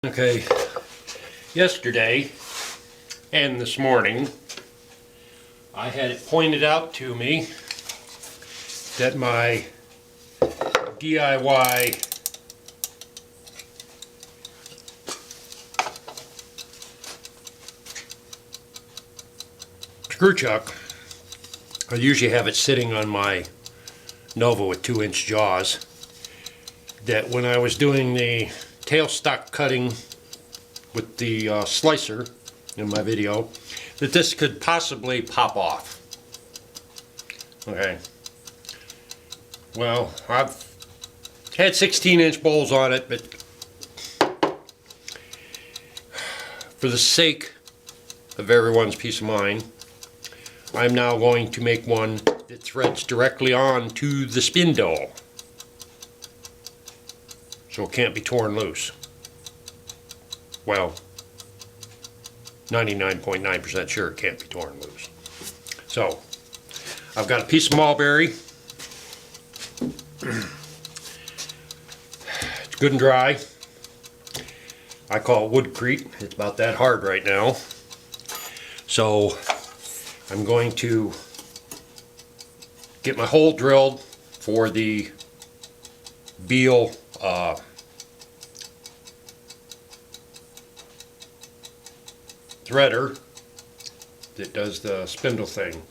Okay, yesterday and this morning I had it pointed out to me that my DIY screw chuck, I usually have it sitting on my Nova with 2-inch jaws, that when I was doing the tailstock cutting with the slicer in my video, that this could possibly pop off. Okay. Well, I've had 16-inch bowls on it, but for the sake of everyone's peace of mind, I'm now going to make one that threads directly onto the spindle, so it can't be torn loose. Well, 99.9% sure it can't be torn loose. So, I've got a piece of mulberry. It's good and dry. I call it woodcrete. It's about that hard right now. So, I'm going to get my hole drilled for the Beal threader that does the spindle thing.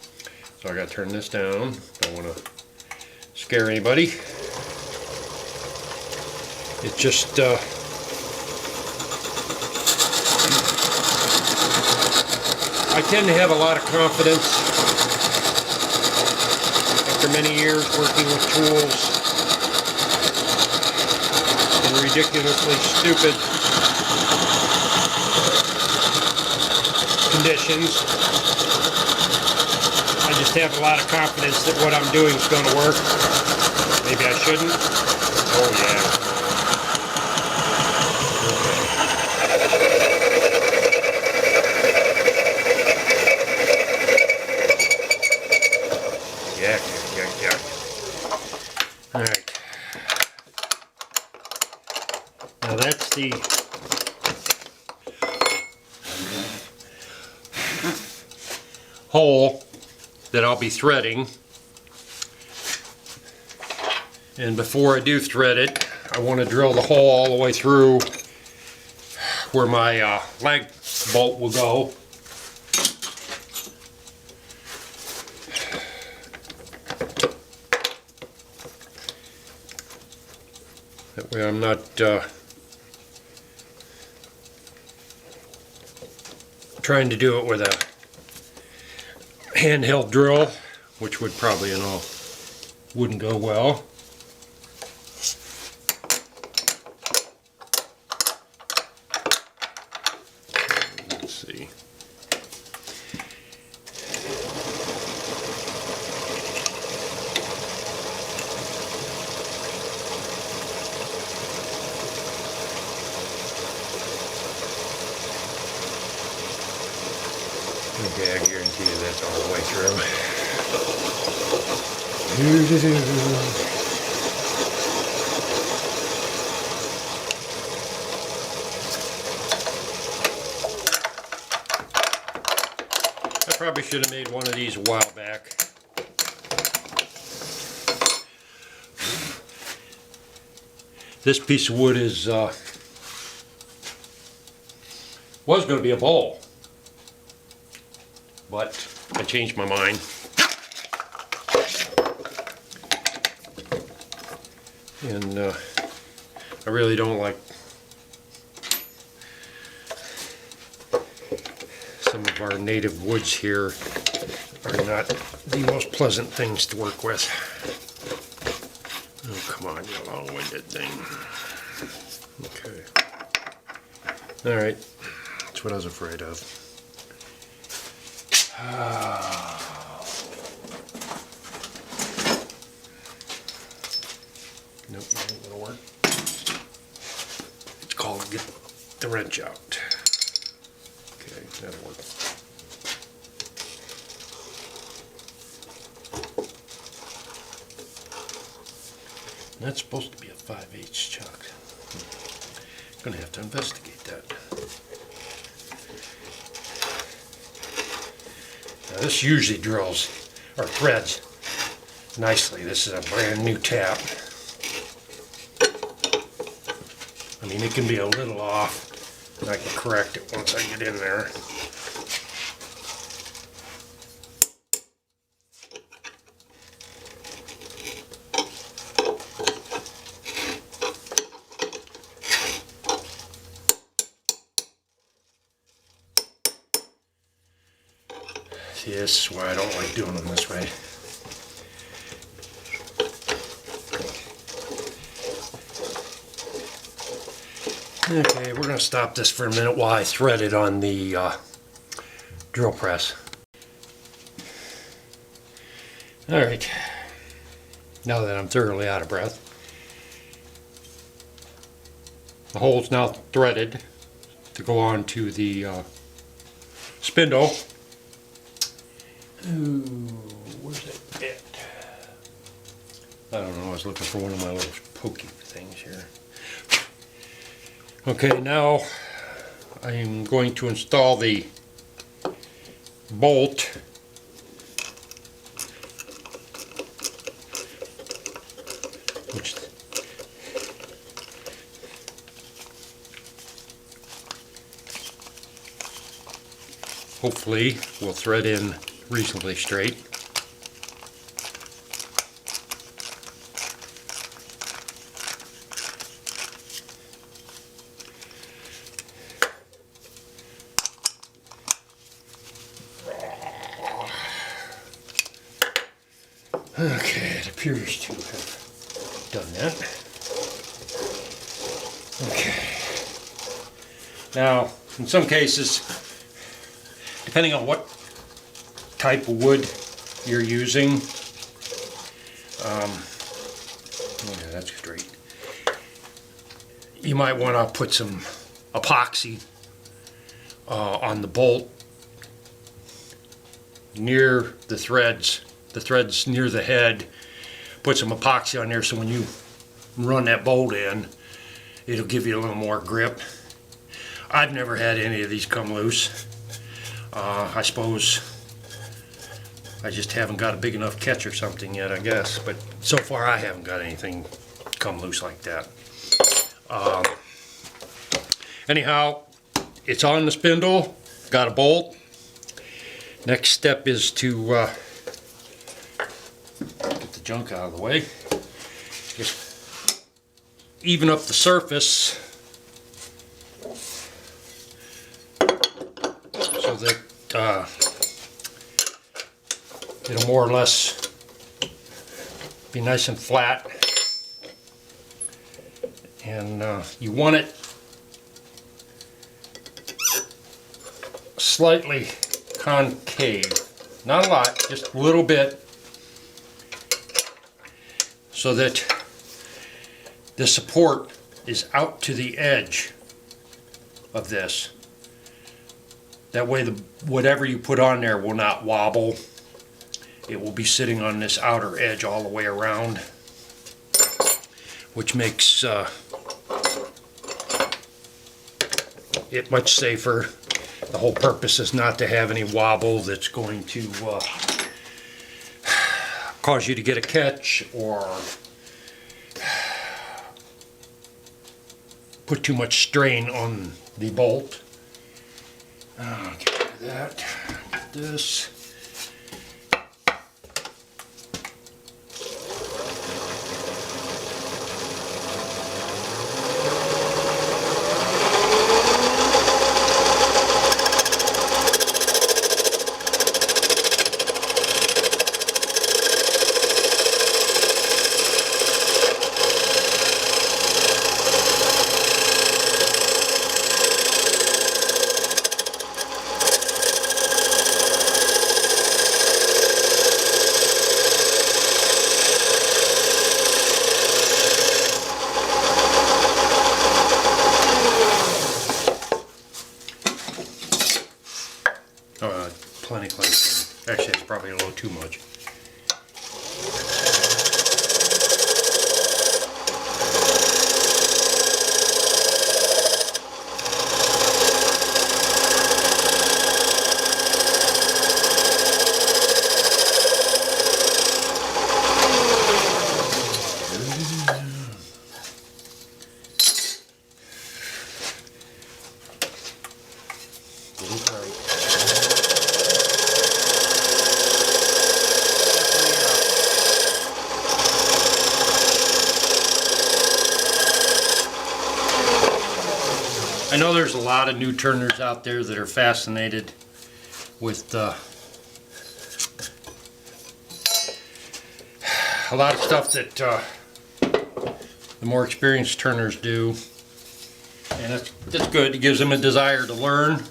So I got to turn this down. Don't want to scare anybody. It's just I tend to have a lot of confidence after many years working with tools in ridiculously stupid conditions. I just have a lot of confidence that what I'm doing is going to work. Maybe I shouldn't. Oh yeah. Yeah. All right. Now that's the hole that I'll be threading, and before I do thread it, I want to drill the hole all the way through where my lag bolt will go. That way I'm not trying to do it with a handheld drill, which would probably and all wouldn't go well. Let's see. Okay, I guarantee you that's all the way through. I probably should have made one of these a while back. This piece of wood is was going to be a bowl, but I changed my mind. And I really don't like some of our native woods here are not the most pleasant things to work with. Oh, come on, you long-winded thing. Okay. Alright. That's what I was afraid of. Nope, that ain't gonna work. It's called get the wrench out. Okay, that'll work. That's supposed to be a 5/8 chuck. I'm gonna have to investigate that. Now this usually drills or threads nicely. This is a brand new tap. I mean, it can be a little off, and I can correct it once I get in there. See, this is why I don't like doing them this way. Okay, we're going to stop this for a minute while I thread it on the drill press. Alright, now that I'm thoroughly out of breath, the hole's now threaded to go on to the spindle. Ooh, where's that bit? I don't know, I was looking for one of my little pokey things here. Okay, now I'm going to install the bolt which hopefully will thread in reasonably straight. Okay, it appears to have done that. Okay. Now, in some cases, depending on what type of wood you're using, yeah, that's straight. You might want to put some epoxy on the bolt near the threads near the head. Put some epoxy on there so when you run that bolt in, it'll give you a little more grip. I've never had any of these come loose. I suppose I just haven't got a big enough catch or something yet, I guess, but so far I haven't got anything come loose like that. Anyhow, it's on the spindle, got a bolt. Next step is to get the junk out of the way. Just even up the surface so that it'll more or less be nice and flat. And you want it slightly concave, not a lot, just a little bit, so that the support is out to the edge of this. That way whatever you put on there will not wobble. It will be sitting on this outer edge all the way around, which makes it much safer. The whole purpose is not to have any wobble that's going to cause you to get a catch or put too much strain on the bolt. Get rid of that. Get this. Plenty. Actually, it's probably a little too much. I know there's a lot of new turners out there that are fascinated with a lot of stuff that the more experienced turners do, and that's good. It gives them a desire to learn.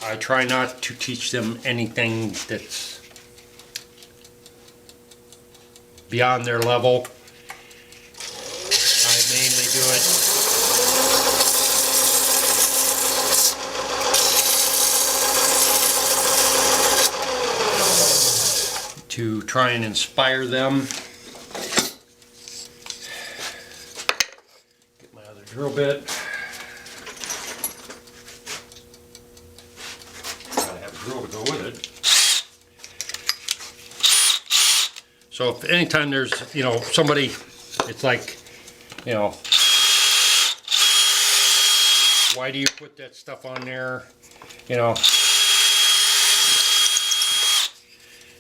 I try not to teach them anything that's beyond their level. I mainly do it to try and inspire them. Get my other drill bit. Gotta have a drill to go with it. So if anytime there's, somebody, it's like, why do you put that stuff on there?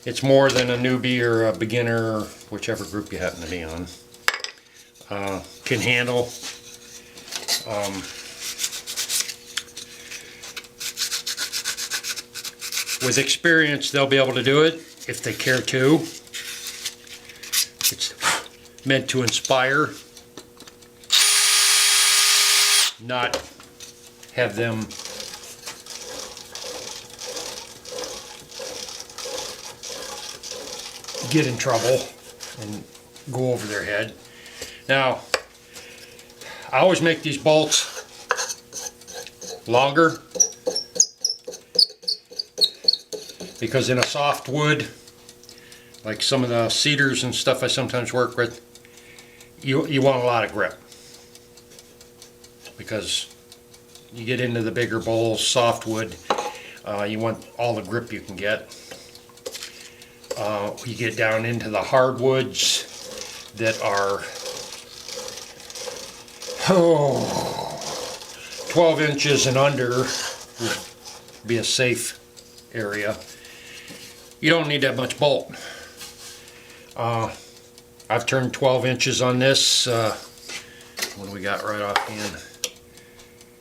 It's more than a newbie or a beginner, or whichever group you happen to be on, can handle. With experience, they'll be able to do it if they care to. It's meant to inspire, not have them get in trouble and go over their head. Now, I always make these bolts longer because in a soft wood, like some of the cedars and stuff I sometimes work with, you want a lot of grip, because you get into the bigger bowls, softwood, you want all the grip you can get. You get down into the hardwoods that are 12 inches and under would be a safe area. You don't need that much bolt. I've turned 12 inches on this. What do we got right offhand?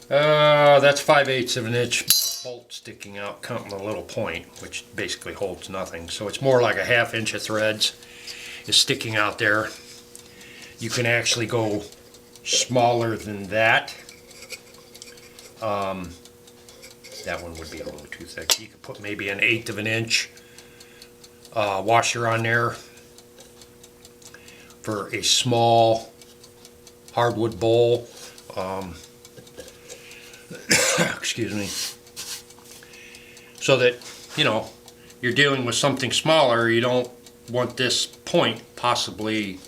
That's 5/8 of an inch bolt sticking out, counting the little point, which basically holds nothing. So it's more like a 1/2 inch of threads is sticking out there. You can actually go smaller than that. That one would be a little too thick. You could put maybe an 1/8 of an inch washer on there for a small hardwood bowl. Excuse me. So that, you're dealing with something smaller. You don't want this point possibly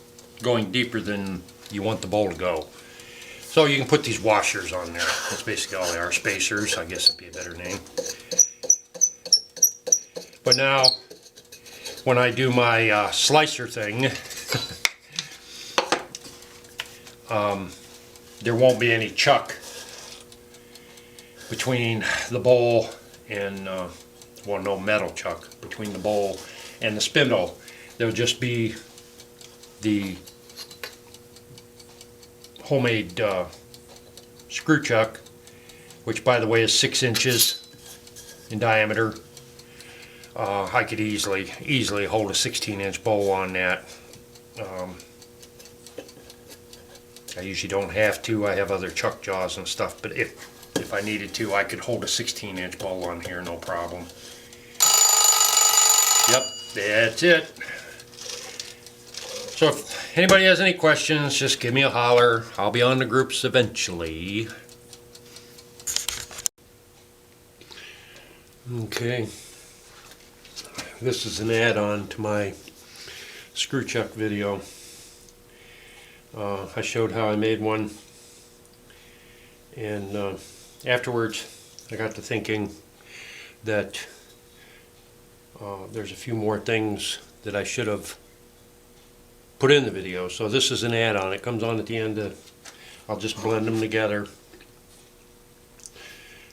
going deeper than you want the bowl to go. So you can put these washers on there. That's basically all they are. Spacers, I guess would be a better name. But now, when I do my slicer thing, there won't be any chuck between the bowl and, no metal chuck between the bowl and the spindle. There'll just be the homemade screw chuck, which by the way is 6 inches in diameter. I could easily hold a 16-inch bowl on that. I usually don't have to. I have other chuck jaws and stuff, but if I needed to, I could hold a 16-inch bowl on here, no problem. Yep, that's it. So if anybody has any questions, just give me a holler. I'll be on the groups eventually. Okay. This is an add-on to my screw chuck video. I showed how I made one, and afterwards I got to thinking that there's a few more things that I should have put in the video. So this is an add-on. It comes on at the end. I'll just blend them together.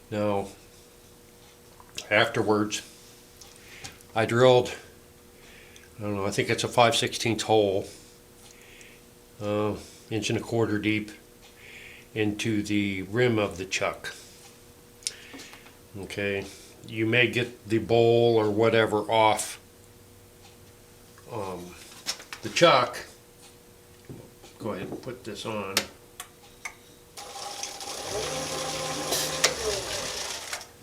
Now Afterwards, I drilled, I don't know, I think it's a 5/16 hole, inch and a quarter deep, into the rim of the chuck. Okay, you may get the bowl or whatever off the chuck. Go ahead and put this on.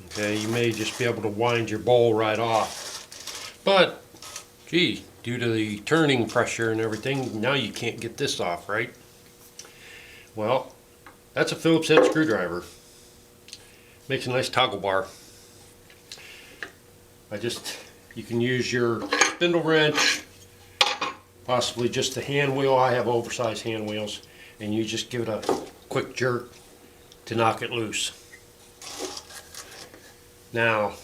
Okay, you may just be able to wind your bowl right off. But, gee, due to the turning pressure and everything, now you can't get this off, right? Well, that's a Phillips head screwdriver. Makes a nice toggle bar. You can use your spindle wrench, possibly just the hand wheel. I have oversized hand wheels, and you just give it a quick jerk to knock it loose. Now,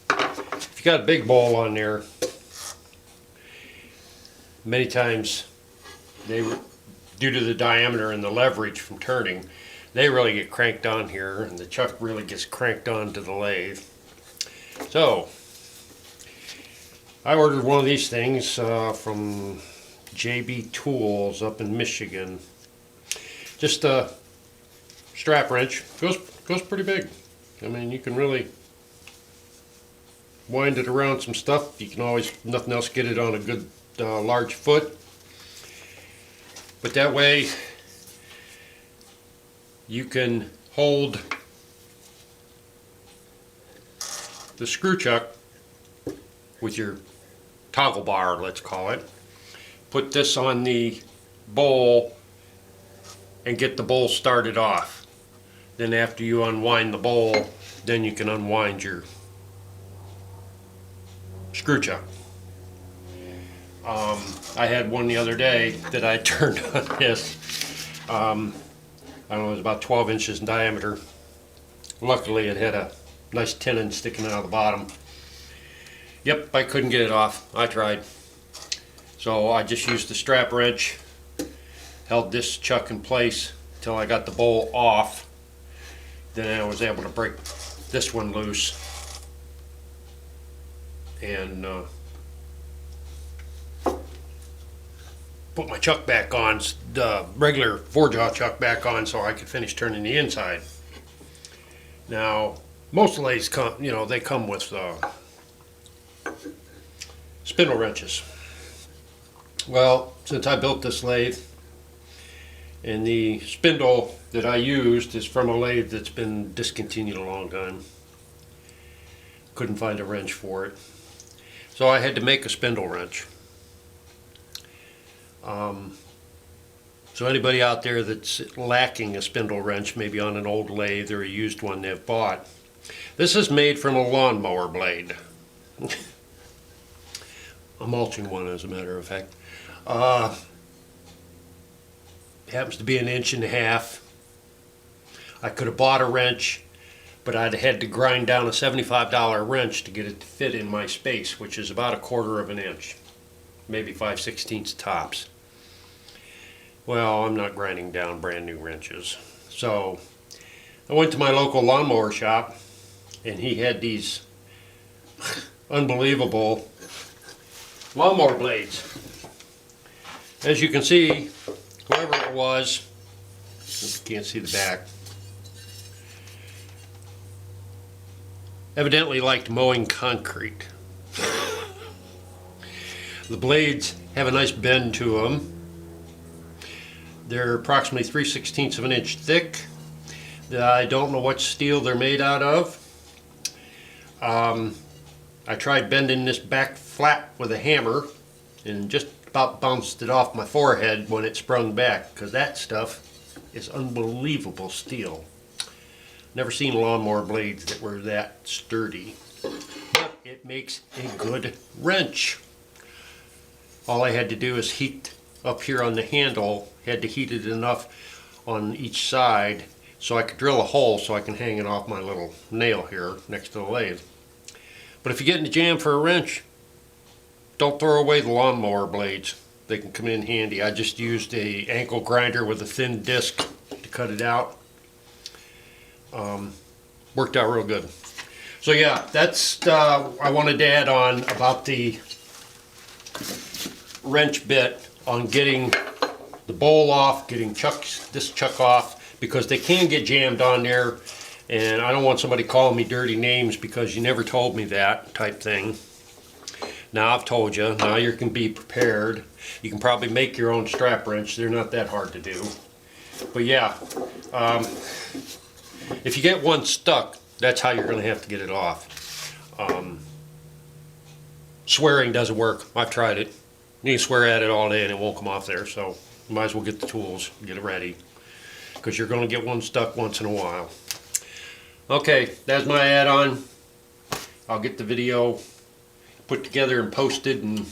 if you got a big bowl on there, many times due to the diameter and the leverage from turning, they really get cranked on here, and the chuck really gets cranked onto the lathe. So, I ordered one of these things from JB Tools up in Michigan. Just a strap wrench. Goes pretty big. I mean, you can really wind it around some stuff. You can always, if nothing else, get it on a good large foot. But that way you can hold the screw chuck with your toggle bar, let's call it. Put this on the bowl and get the bowl started off. Then after you unwind the bowl, then you can unwind your screw chuck. I had one the other day that I turned on this. I don't know, it was about 12 inches in diameter. Luckily it had a nice tenon sticking out of the bottom. Yep, I couldn't get it off. I tried. So I just used the strap wrench, held this chuck in place until I got the bowl off. Then I was able to break this one loose and put my chuck back on, the regular 4-jaw chuck back on, so I could finish turning the inside. Now, most lathes come, they come with spindle wrenches. Well, since I built this lathe, and the spindle that I used is from a lathe that's been discontinued a long time, couldn't find a wrench for it. So I had to make a spindle wrench. So anybody out there that's lacking a spindle wrench, maybe on an old lathe or a used one they've bought, this is made from a lawnmower blade. A mulching one, as a matter of fact. It happens to be 1.5 inches. I could have bought a wrench, but I'd had to grind down a $75 wrench to get it to fit in my space, which is about 1/4 inch, maybe 5/16 tops. Well, I'm not grinding down brand new wrenches. So I went to my local lawnmower shop, and he had these unbelievable lawnmower blades. As you can see, whoever it was, you can't see the back, evidently liked mowing concrete. The blades have a nice bend to them. They're approximately 3/16 of an inch thick. I don't know what steel they're made out of. I tried bending this back flat with a hammer and just about bounced it off my forehead when it sprung back, because that stuff is unbelievable steel. Never seen lawnmower blades that were that sturdy. But it makes a good wrench. All I had to do is heat up here on the handle, had to heat it enough on each side so I could drill a hole so I can hang it off my little nail here next to the lathe. But if you get in a jam for a wrench, don't throw away the lawnmower blades. They can come in handy. I just used a ankle grinder with a thin disc to cut it out. Worked out real good. So yeah, that's I wanted to add on about the wrench bit on getting the bowl off, getting this chuck off, because they can get jammed on there, and I don't want somebody calling me dirty names because you never told me that type thing. Now I've told you, now you can be prepared. You can probably make your own strap wrench, they're not that hard to do. But yeah, if you get one stuck, that's how you're going to have to get it off. Swearing doesn't work. I've tried it. You can swear at it all day and it won't come off there, so you might as well get the tools, get it ready, because you're going to get one stuck once in a while. Okay, that's my add-on. I'll get the video put together and posted, and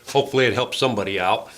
hopefully it helps somebody out.